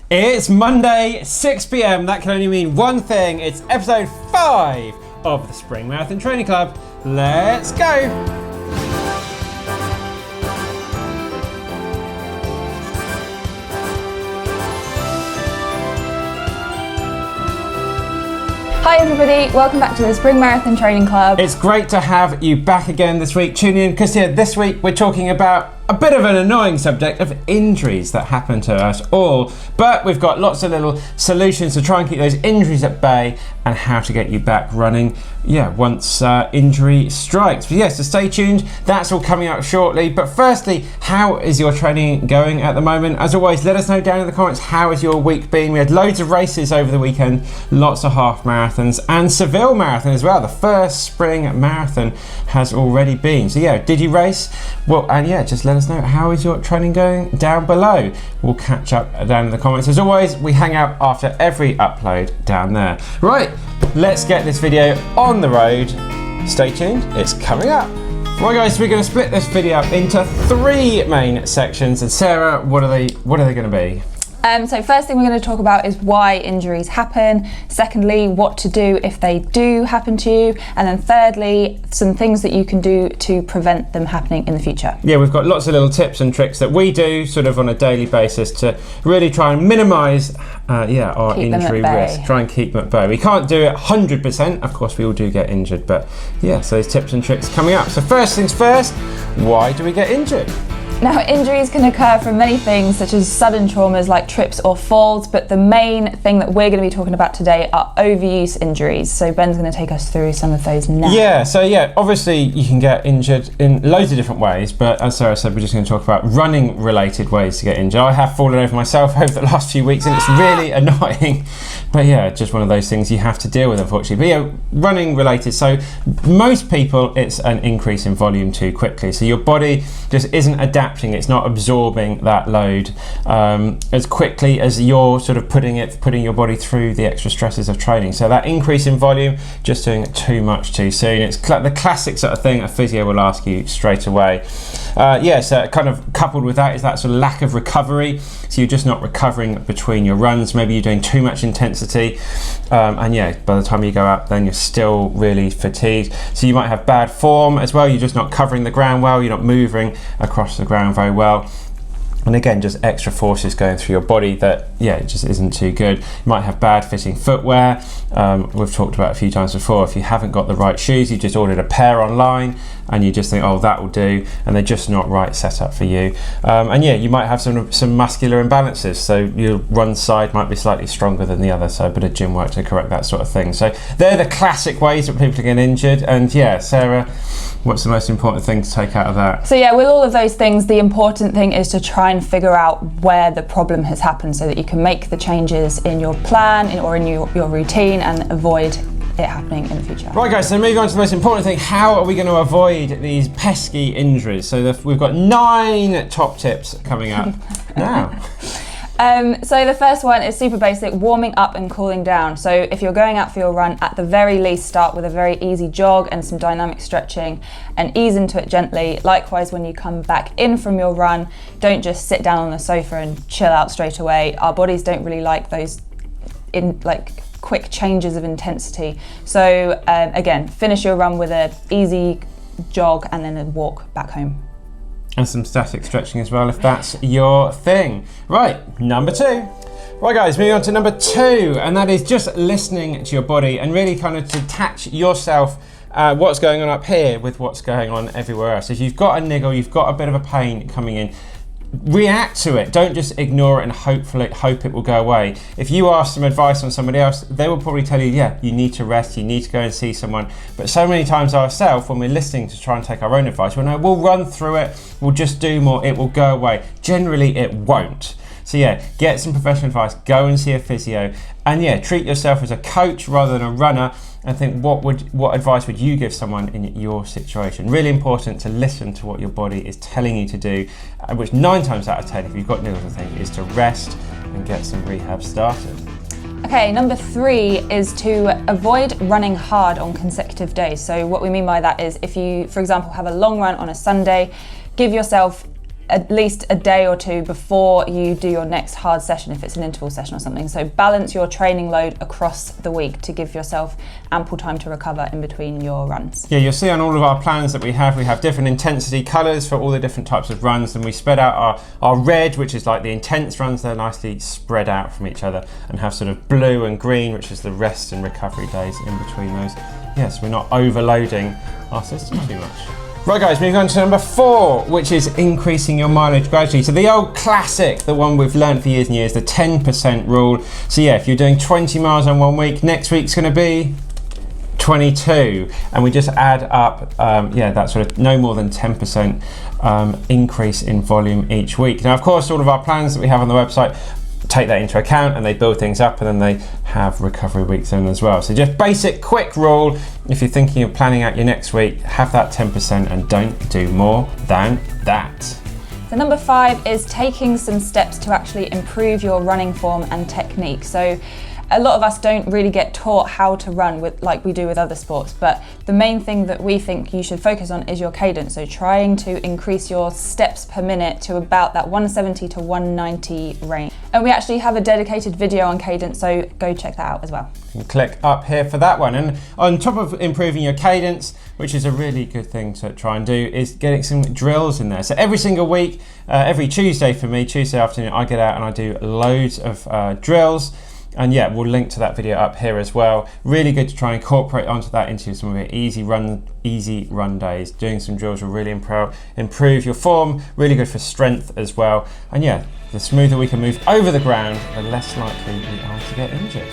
It's Monday, 6 p.m. That can only mean one thing. It's episode 5 of the Spring Marathon Training Club. Let's go! Hi everybody, welcome back to the Spring Marathon Training Club. It's great to have you back again this week. Tune in because this week we're talking about a bit of an annoying subject of injuries that happen to us all, but we've got lots of little solutions to try and keep those injuries at bay and how to get you back running once injury strikes. But so stay tuned, that's all coming out shortly. But firstly, how is your training going at the moment? As always, let us know down in the comments, how has your week been? We had loads of races over the weekend, lots of half marathons and Seville Marathon as well. The first spring marathon has already been. So did you race? Well, and just let us know, how is your training going down below? We'll catch up down in the comments. As always, we hang out after every upload down there. Right, let's get this video on the road. Stay tuned, it's coming up. Right guys, we're going to split this video up into 3 main sections. And Sarah, what are they going to be? So first thing we're going to talk about is why injuries happen. Secondly, what to do if they do happen to you. And then thirdly, some things that you can do to prevent them happening in the future. Yeah, we've got lots of little tips and tricks that we do sort of on a daily basis to really try and minimise our injury risk. Try and keep them at bay. We can't do it 100%. Of course, we all do get injured, but so those tips and tricks coming up. So first things first, why do we get injured? Now, injuries can occur from many things, such as sudden traumas like trips or falls, but the main thing that we're going to be talking about today are overuse injuries. So Ben's going to take us through some of those now. Obviously you can get injured in loads of different ways, but as Sarah said, we're just going to talk about running related ways to get injured. I have fallen over myself over the last few weeks and it's really annoying, but just one of those things you have to deal with, unfortunately. But running related, so most people it's an increase in volume too quickly, so your body just isn't adapting. It's not absorbing that load as quickly as you're sort of putting your body through the extra stresses of training. So that increase in volume, just doing it too much too soon. It's the classic sort of thing a physio will ask you straight away. So kind of coupled with that is that sort of lack of recovery. So you're just not recovering between your runs. Maybe you're doing too much intensity, and by the time you go out, then you're still really fatigued. So you might have bad form as well. You're just not covering the ground well. You're not moving across the ground very well. And again, just extra forces going through your body that, it just isn't too good. You might have bad fitting footwear. We've talked about it a few times before. If you haven't got the right shoes, you just ordered a pair online and you just think, oh, that will do, and they're just not right set up for you. You might have some muscular imbalances. So your one side might be slightly stronger than the other. So a bit of gym work to correct that sort of thing. So they're the classic ways that people get injured. And Sarah, what's the most important thing to take out of that? So with all of those things, the important thing is to try and figure out where the problem has happened so that you can make the changes in your plan or in your routine and avoid it happening in the future. Right guys, so moving on to the most important thing, how are we going to avoid these pesky injuries? So we've got 9 top tips coming up now. So the first one is super basic, warming up and cooling down. So if you're going out for your run, at the very least start with a very easy jog and some dynamic stretching and ease into it gently. Likewise, when you come back in from your run, don't just sit down on the sofa and chill out straight away. Our bodies don't really like those quick changes of intensity. So again, finish your run with an easy jog and then a walk back home. And some static stretching as well, if that's your thing. Right, number 2. Right guys, moving on to number 2, and that is just listening to your body and really kind of detach yourself what's going on up here with what's going on everywhere else. If you've got a niggle, you've got a bit of a pain coming in, react to it. Don't just ignore it and hope it will go away. If you ask some advice on somebody else, they will probably tell you, you need to rest, you need to go and see someone. But so many times ourselves, when we're listening to try and take our own advice, we'll run through it, we'll just do more, it will go away. Generally, it won't. So get some professional advice, go and see a physio, and treat yourself as a coach rather than a runner, and think what advice would you give someone in your situation. Really important to listen to what your body is telling you to do, which 9 times out of 10, if you've got niggles, I think, is to rest and get some rehab started. Okay, number 3 is to avoid running hard on consecutive days. So what we mean by that is if you, for example, have a long run on a Sunday, give yourself at least a day or two before you do your next hard session, if it's an interval session or something. So balance your training load across the week to give yourself ample time to recover in between your runs. Yeah, you'll see on all of our plans that we have different intensity colours for all the different types of runs, and we spread out our red, which is like the intense runs. They're nicely spread out from each other, and have sort of blue and green, which is the rest and recovery days in between those. Yes, we're not overloading our system too much. Right guys, moving on to number 4, which is increasing your mileage gradually. So the old classic, the one we've learned for years and years, the 10% rule. So yeah, if you're doing 20 miles on one week, next week's gonna be 22, and we just add up that sort of no more than 10% increase in volume each week. Now of course all of our plans that we have on the website take that into account, and they build things up, and then they have recovery weeks in as well. So just basic quick rule, if you're thinking of planning out your next week, have that 10% and don't do more than that. So number 5 is taking some steps to actually improve your running form and technique. So a lot of us don't really get taught how to run like we do with other sports, but the main thing that we think you should focus on is your cadence. So trying to increase your steps per minute to about that 170 to 190 range. And we actually have a dedicated video on cadence, so go check that out as well. You can click up here for that one. And on top of improving your cadence, which is a really good thing to try and do, is getting some drills in there. So every single week, every Tuesday for me, Tuesday afternoon, I get out and I do loads of drills. And yeah, we'll link to that video up here as well. Really good to try and incorporate onto that into some of your easy run days. Doing some drills will really improve your form, really good for strength as well. And yeah, the smoother we can move over the ground, the less likely we are to get injured.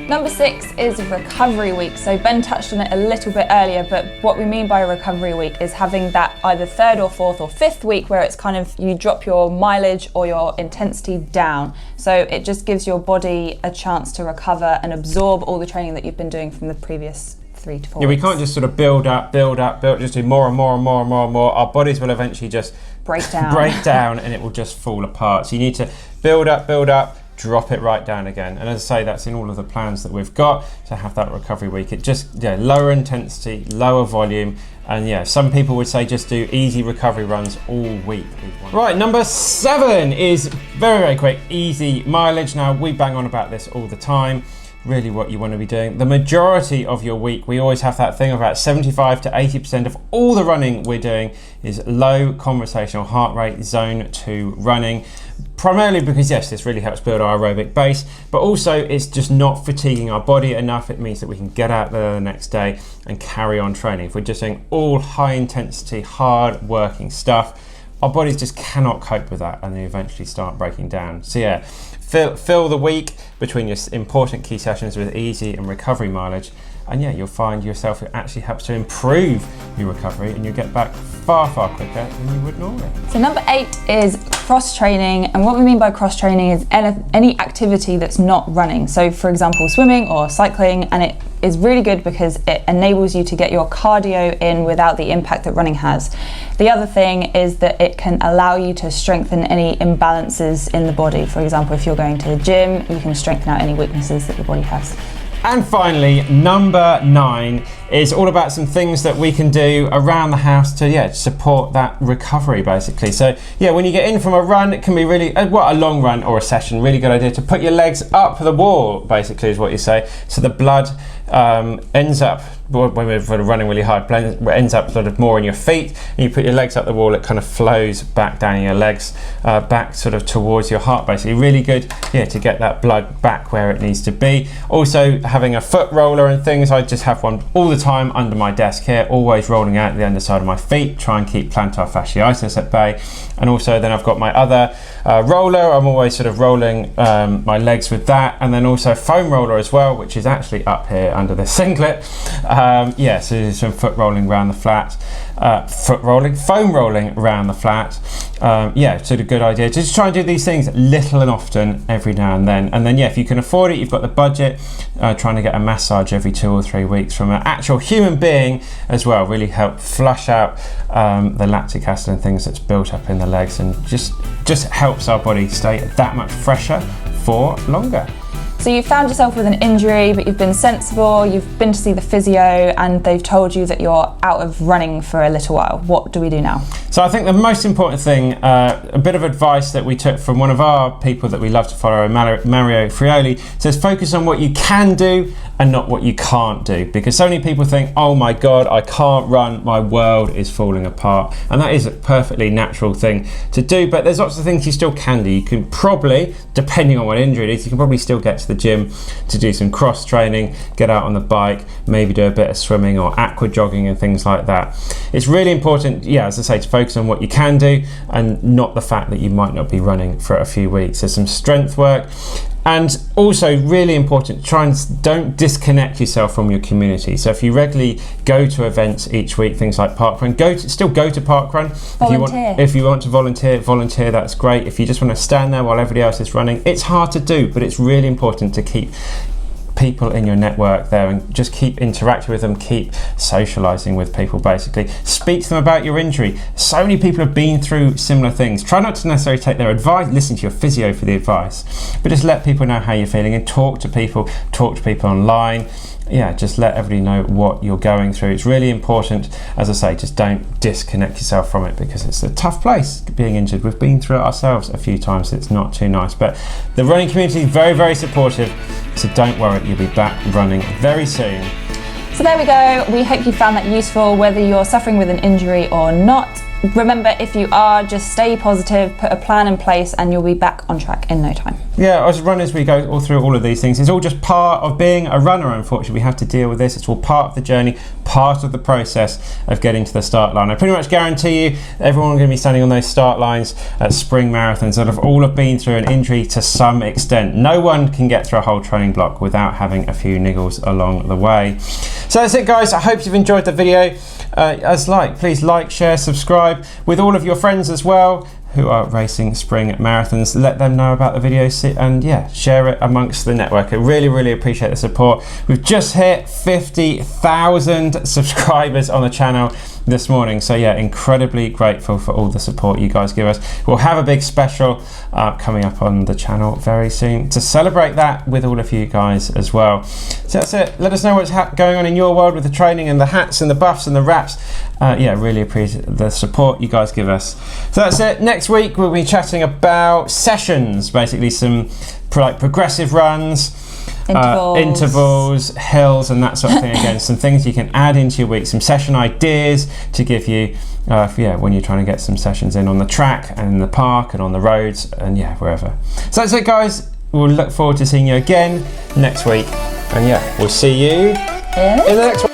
Number 6 is recovery week. So Ben touched on it a little bit earlier, but what we mean by a recovery week is having that either 3rd or 4th or 5th week where it's kind of, you drop your mileage or your intensity down. So it just gives your body a chance to recover and absorb all the training that you've been doing from the previous 3 to 4 weeks. weeks. We can't just sort of build up, just do more and more and more and more and more. Our bodies will eventually just break down and it will just fall apart. So you need to build up, drop it right down again. And as I say, that's in all of the plans that we've got to have that recovery week. It just, lower intensity, lower volume, and yeah, some people would say just do easy recovery runs all week. Right, number 7 is very, very quick, easy mileage. Now, we bang on about this all the time. Really what you want to be doing. The majority of your week, we always have that thing about 75 to 80% of all the running we're doing is low conversational heart rate zone 2 running. Primarily because yes, this really helps build our aerobic base, but also it's just not fatiguing our body enough. It means that we can get out there the next day and carry on training. If we're just doing all high intensity, hard working stuff, our bodies just cannot cope with that, and they eventually start breaking down. So yeah, fill the week between your important key sessions with easy and recovery mileage, and yeah, you'll find yourself it actually helps to improve your recovery, and you'll get back far quicker than you would normally. So number 8 is cross training, and what we mean by cross training is any activity that's not running. So for example, swimming or cycling, and it is really good because it enables you to get your cardio in without the impact that running has. The other thing is that it can allow you to strengthen any imbalances in the body. For example, if you're going to the gym, you can strengthen out any weaknesses that the body has. And finally, number 9 is all about some things that we can do around the house to support that recovery basically. So yeah, when you get in from a run, it can be really, a long run or a session, really good idea to put your legs up the wall basically is what you say. So the blood ends up, when we're running really hard, ends up sort of more in your feet, and you put your legs up the wall, it kind of flows back down your legs, back sort of towards your heart basically. Really good to get that blood back where it needs to be. Also having a foot roller and things, I just have one all the time under my desk here, always rolling out the underside of my feet, try and keep plantar fasciitis at bay. And also then I've got my other roller, I'm always sort of rolling my legs with that, and then also foam roller as well, which is actually up here under the singlet. So some foam rolling around the flat, foam rolling around the flat. Sort of good idea to just try and do these things little and often every now and then. And then if you can afford it, you've got the budget, trying to get a massage every 2 or 3 weeks from an actual human being as well, really help flush out the lactic acid and things that's built up in the legs, and just helps our body stay that much fresher for longer. So So you found yourself with an injury, but you've been sensible, you've been to see the physio, and they've told you that you're out of running for a little while. What do we do now? So I think the most important thing, a bit of advice that we took from one of our people that we love to follow, Mario Frioli, says focus on what you can do and not what you can't do, because so many people think, oh my God, I can't run, my world is falling apart. And that is a perfectly natural thing to do, but there's lots of things you still can do. You can probably, depending on what injury it is, you can probably still get to the gym to do some cross training, get out on the bike, maybe do a bit of swimming or aqua jogging and things like that. It's really important, yeah, as I say, to focus on what you can do and not the fact that you might not be running for a few weeks. There's some strength work. And also really important, try and don't disconnect yourself from your community. So if you regularly go to events each week, things like parkrun, still go to parkrun. If you want to volunteer, that's great. If you just want to stand there while everybody else is running, it's hard to do, but it's really important to keep people in your network there and just keep interacting with them, keep socializing with people basically. Speak to them about your injury. So many people have been through similar things. Try not to necessarily take their advice, listen to your physio for the advice, but just let people know how you're feeling and talk to people online. Yeah, just let everybody know what you're going through. It's really important, as I say, just don't disconnect yourself from it because it's a tough place being injured. We've been through it ourselves a few times. It's not too nice, but the running community is very, very supportive. So don't worry, you'll be back running very soon. So there we go. We hope you found that useful, whether you're suffering with an injury or not. Remember, if you are, just stay positive, put a plan in place, and you'll be back on track in no time. Yeah, as runners, we go all through all of these things. It's all just part of being a runner, unfortunately. We have to deal with this. It's all part of the journey, part of the process of getting to the start line. I pretty much guarantee you, everyone going to be standing on those start lines at spring marathons that have all have been through an injury to some extent. No one can get through a whole training block without having a few niggles along the way. So that's it, guys. I hope you've enjoyed the video. Please like, share, subscribe with all of your friends as well who are racing spring marathons. Let them know about the video and yeah, share it amongst the network. I really, really appreciate the support. We've just hit 50,000 subscribers on the channel this morning, so yeah, incredibly grateful for all the support you guys give us. We'll have a big special coming up on the channel very soon to celebrate that with all of you guys as well. So that's it. Let us know what's going on in your world with the training and the hats and the buffs and the wraps. Yeah, really appreciate the support you guys give us. So that's it. Next week we'll be chatting about sessions, basically some progressive runs, intervals, hills and that sort of thing. Again, some things you can add into your week, some session ideas to give you when you're trying to get some sessions in on the track and in the park and on the roads and yeah, wherever. So that's it, guys. We'll look forward to seeing you again next week, and yeah, we'll see you in the next one.